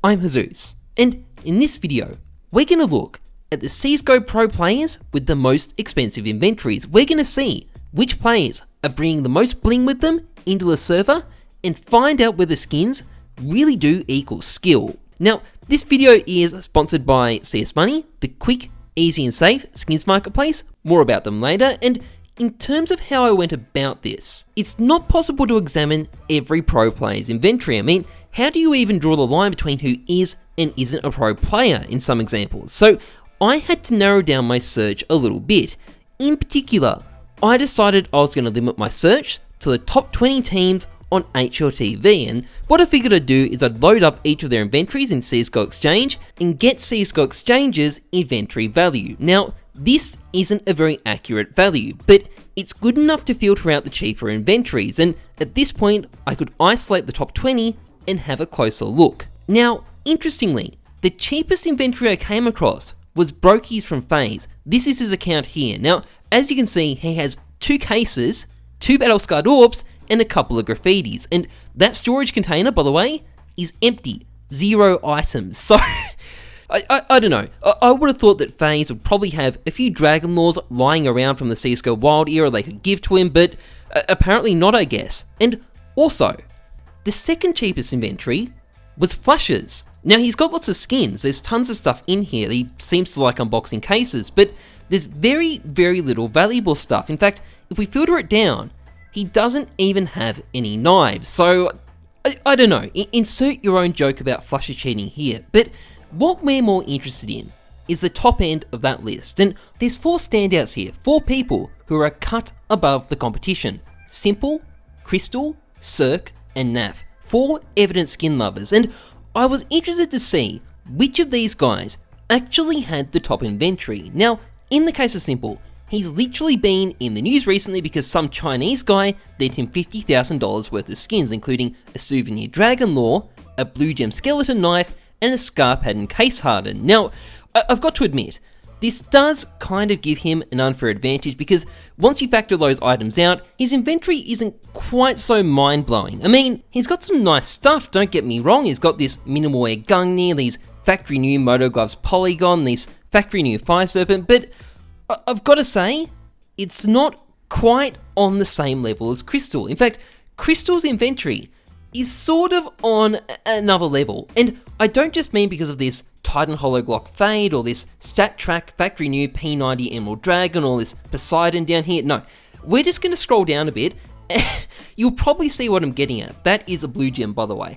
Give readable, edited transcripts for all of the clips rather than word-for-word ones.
I'm Heyzeus, and in this video, we're going to look at the CSGO Pro players with the most expensive inventories. We're going to see which players are bringing the most bling with them into the server and find out whether skins really do equal skill. Now, this video is sponsored by CS Money, the quick, easy and safe skins marketplace. More about them later. And in terms of how I went about this, it's not possible to examine every pro player's inventory. I mean, how do you even draw the line between who is and isn't a pro player in some examples? So I had to narrow down my search a little bit. In particular, I decided I was going to limit my search to the top 20 teams on HLTV, and what I figured I'd do is I'd load up each of their inventories in CSGO Exchange and get CSGO Exchange's inventory value. Now, this isn't a very accurate value, but it's good enough to filter out the cheaper inventories, and at this point, I could isolate the top 20 and have a closer look. Now, interestingly, the cheapest inventory I came across was Brokey's from FaZe. This is his account here. Now, as you can see, he has 2 cases, 2 battle-scarred orbs, and a couple of graffitis. And that storage container, by the way, is empty. 0 items. So, I don't know. I would have thought that FaZe would probably have a few Dragon Laws lying around from the CSGO Wild era they could give to him, but apparently not, I guess. And also, the second cheapest inventory was Flushes. Now, he's got lots of skins. There's tons of stuff in here. He seems to like unboxing cases, but there's very, very little valuable stuff. In fact, if we filter it down, he doesn't even have any knives. So, I don't know. Insert your own joke about Flushes cheating here. But what we're more interested in is the top end of that list. And there's 4 standouts here. 4 people who are a cut above the competition. Simple, Crystal, Cirque, and Naf. 4 evident skin lovers. And I was interested to see which of these guys actually had the top inventory. Now, in the case of Simple, he's literally been in the news recently because some Chinese guy lent him $50,000 worth of skins, including a souvenir Dragon Law, a blue gem skeleton knife, and a scar pattern case harden. Now, I've got to admit, this does kind of give him an unfair advantage because once you factor those items out, his inventory isn't quite so mind-blowing. I mean, he's got some nice stuff, don't get me wrong. He's got this minimal wear Gungnir, these factory new Moto Gloves Polygon, this factory new Fire Serpent, but I've got to say, it's not quite on the same level as Crystal. In fact, Crystal's inventory is sort of on another level. And I don't just mean because of this Titan Hollow Glock Fade, or this Stat Track Factory New P90 Emerald Dragon, or this Poseidon down here. No, we're just going to scroll down a bit, and you'll probably see what I'm getting at. That is a blue gem, by the way.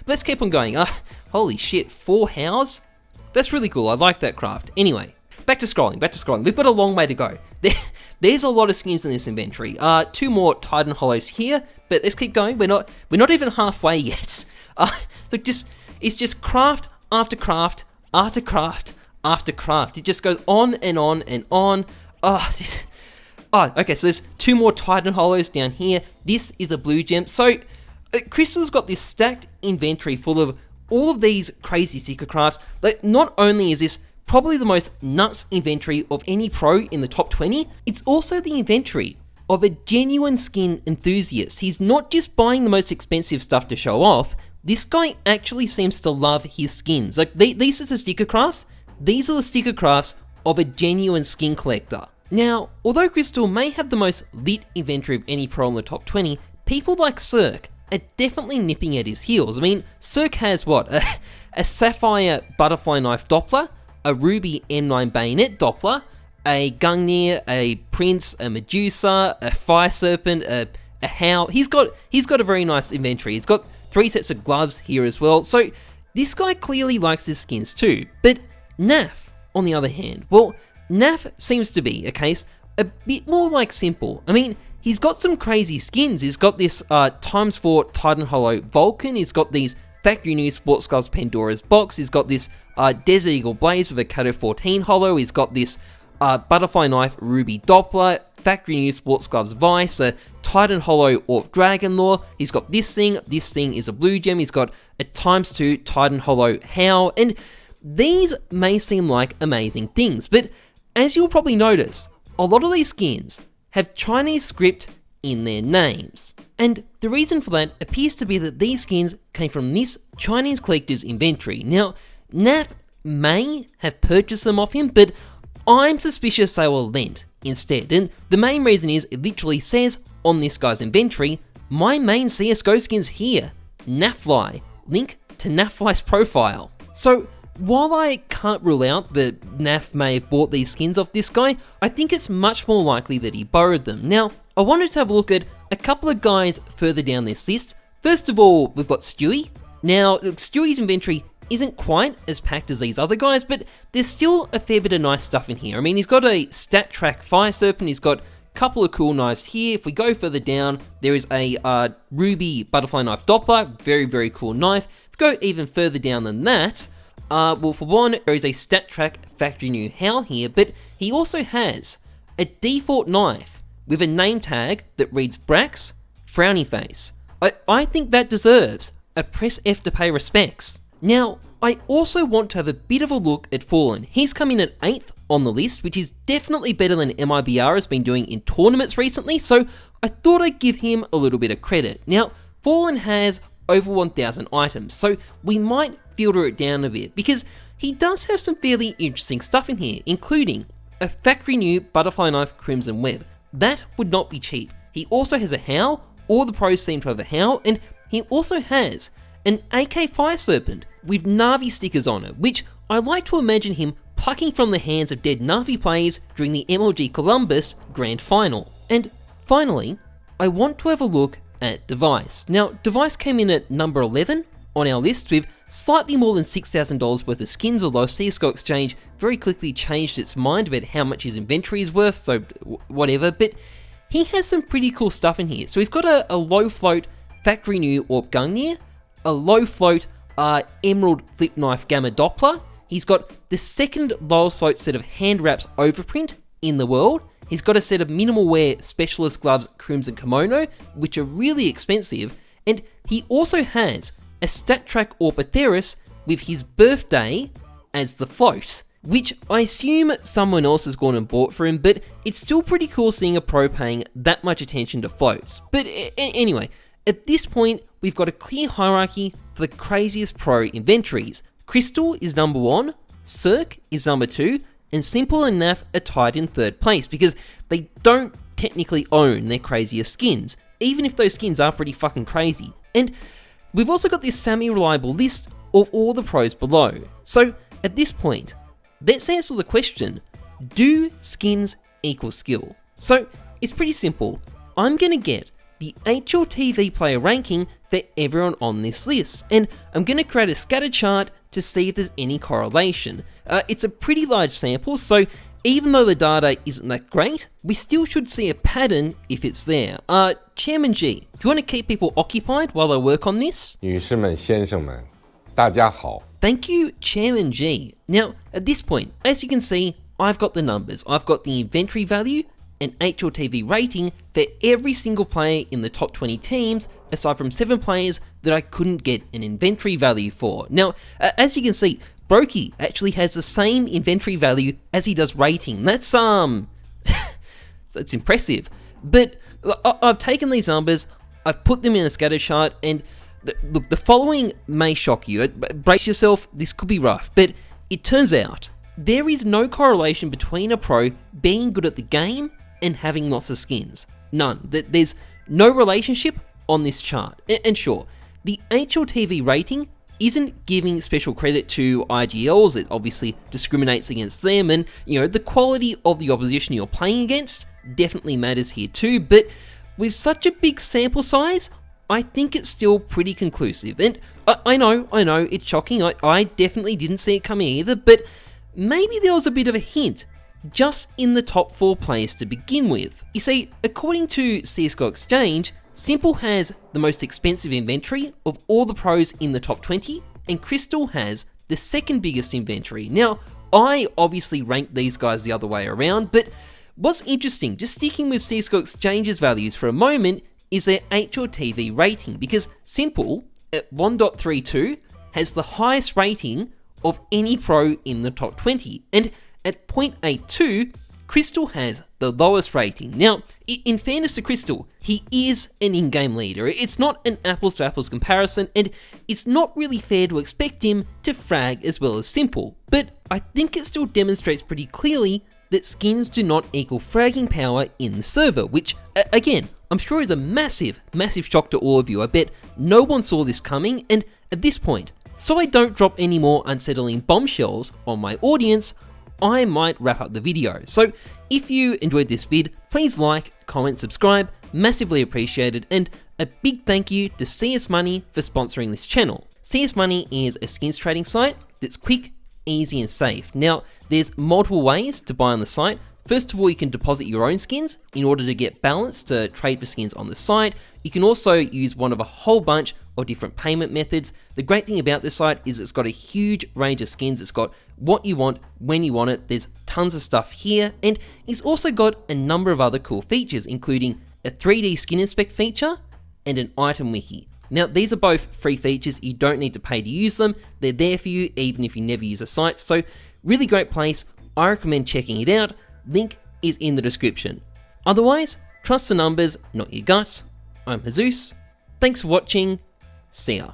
Let's keep on going. Holy shit, 4 hows? That's really cool, I like that craft. Anyway, back to scrolling. We've got a long way to go. There's a lot of skins in this inventory. 2 more Titan Hollows here, but let's keep going. We're not even halfway yet. Look, it's just craft after craft after craft after craft. It just goes on and on and on. Okay, so there's 2 more Titan Hollows down here. This is a blue gem. So, Crystal's got this stacked inventory full of all of these crazy secret crafts. Like, not only is this probably the most nuts inventory of any pro in the top 20, it's also the inventory of a genuine skin enthusiast. He's not just buying the most expensive stuff to show off. This guy actually seems to love his skins. Like, these are the sticker crafts. These are the sticker crafts of a genuine skin collector. Now, although Crystal may have the most lit inventory of any pro in the top 20, people like Cirque are definitely nipping at his heels. I mean, Cirque has what? A Sapphire Butterfly Knife Doppler, a Ruby M9 Bayonet Doppler, a Gungnir, a Prince, a Medusa, a Fire Serpent, a Howl. He's got a very nice inventory. He's got 3 sets of gloves here as well. So this guy clearly likes his skins too. But Naf, on the other hand, well, Naf seems to be a case a bit more like Simple. I mean, he's got some crazy skins. He's got this ×4 Titan Hollow Vulcan. He's got these factory new Sports Gloves Pandora's Box. He's got this Desert Eagle Blaze with a Kato 14 Hollow. He's got this Butterfly Knife Ruby Doppler, factory new Sports Gloves Vice, a Titan Hollow Orc Dragon Law. He's got this thing is a blue gem. He's got a ×2 Titan Hollow Howl, and these may seem like amazing things, but as you'll probably notice, a lot of these skins have Chinese script in their names. And the reason for that appears to be that these skins came from this Chinese collector's inventory. Now, Naf may have purchased them off him, but I'm suspicious they were lent instead. And the main reason is it literally says on this guy's inventory, my main CSGO skins here, Nafly, link to Nafly's profile. So while I can't rule out that Naf may have bought these skins off this guy, I think it's much more likely that he borrowed them. Now, I wanted to have a look at a couple of guys further down this list. First of all, we've got Stewie. Now, Stewie's inventory isn't quite as packed as these other guys, but there's still a fair bit of nice stuff in here. I mean, he's got a Stat Track Fire Serpent, he's got a couple of cool knives here. If we go further down, there is a Ruby Butterfly Knife Doppler, very, very cool knife. If we go even further down than that, well, for one, there is a Stat Track Factory New Howl here, but he also has a default knife with a name tag that reads Brax Frowny Face. I think that deserves a press F to pay respects. Now, I also want to have a bit of a look at Fallen. He's come in at 8th on the list, which is definitely better than MIBR has been doing in tournaments recently, so I thought I'd give him a little bit of credit. Now, Fallen has over 1,000 items, so we might filter it down a bit, because he does have some fairly interesting stuff in here, including a factory new Butterfly Knife Crimson Web. That would not be cheap. He also has a Howl, all the pros seem to have a Howl, and he also has an AK Fire Serpent with Na'Vi stickers on it, which I like to imagine him plucking from the hands of dead Na'Vi players during the MLG Columbus Grand Final. And finally, I want to have a look at Device. Now, Device came in at number 11 on our list with slightly more than $6,000 worth of skins, although CSGO Exchange very quickly changed its mind about how much his inventory is worth, so whatever, but he has some pretty cool stuff in here. So he's got a low float factory new Orb Gungnir, a low float Emerald Flip Knife Gamma Doppler. He's got the second lowest float set of hand wraps overprint in the world. He's got a set of minimal wear specialist gloves Crimson Kimono, which are really expensive. And he also has a Stat Track Orpitherius with his birthday as the float, which I assume someone else has gone and bought for him, but it's still pretty cool seeing a pro paying that much attention to floats. But anyway, at this point, we've got a clear hierarchy for the craziest pro inventories. Crystal is number 1, Cirque is number 2, and Simple and Naf are tied in 3rd place because they don't technically own their craziest skins, even if those skins are pretty fucking crazy. And we've also got this semi-reliable list of all the pros below. So at this point, let's answer the question, do skins equal skill? So it's pretty simple. I'm going to get the HLTV player ranking for everyone on this list, and I'm going to create a scatter chart to see if there's any correlation. It's a pretty large sample, so even though the data isn't that great, we still should see a pattern if it's there. Chairman G, do you want to keep people occupied while I work on this? 女士们,先生们,大家好. Thank you, Chairman G. Now, at this point, as you can see, I've got the numbers. I've got the inventory value and HLTV rating for every single player in the top 20 teams, aside from 7 players that I couldn't get an inventory value for. Now, as you can see, Brokey actually has the same inventory value as he does rating. That's that's impressive. But I've taken these numbers, I've put them in a scatter chart, and look, the following may shock you. Brace yourself, this could be rough, but it turns out there is no correlation between a pro being good at the game and having lots of skins. None. There's no relationship on this chart. And sure, the HLTV rating isn't giving special credit to IGLs. It obviously discriminates against them, and the quality of the opposition you're playing against definitely matters here too, but with such a big sample size, I think it's still pretty conclusive. And I know, it's shocking. I definitely didn't see it coming either, but maybe there was a bit of a hint just in the top 4 players to begin with. You see, according to CSGO Exchange, Simple has the most expensive inventory of all the pros in the top 20, and Crystal has the second biggest inventory. Now, I obviously ranked these guys the other way around, but what's interesting, just sticking with CSGO Exchange's values for a moment, is their HLTV rating, because Simple, at 1.32, has the highest rating of any pro in the top 20, and at 0.82, Crystal has the lowest rating. Now, in fairness to Crystal, he is an in-game leader. It's not an apples to apples comparison, and it's not really fair to expect him to frag as well as Simple. But I think it still demonstrates pretty clearly that skins do not equal fragging power in the server, which, again, I'm sure is a massive, massive shock to all of you. I bet no one saw this coming, and at this point, so I don't drop any more unsettling bombshells on my audience, I might wrap up the video. So if you enjoyed this vid, please like, comment, subscribe, massively appreciated, and a big thank you to CS Money for sponsoring this channel. CS Money is a skins trading site that's quick, easy, and safe. Now, there's multiple ways to buy on the site. First of all, you can deposit your own skins in order to get balance to trade for skins on the site. You can also use one of a whole bunch of different payment methods. The great thing about this site is it's got a huge range of skins. It's got what you want, when you want it. There's tons of stuff here, and it's also got a number of other cool features, including a 3D skin inspect feature and an item wiki. Now, these are both free features. You don't need to pay to use them. They're there for you even if you never use a site. So really great place. I recommend checking it out. Link is in the description. Otherwise, trust the numbers, not your gut. I'm Heyzeus. Thanks for watching. See ya.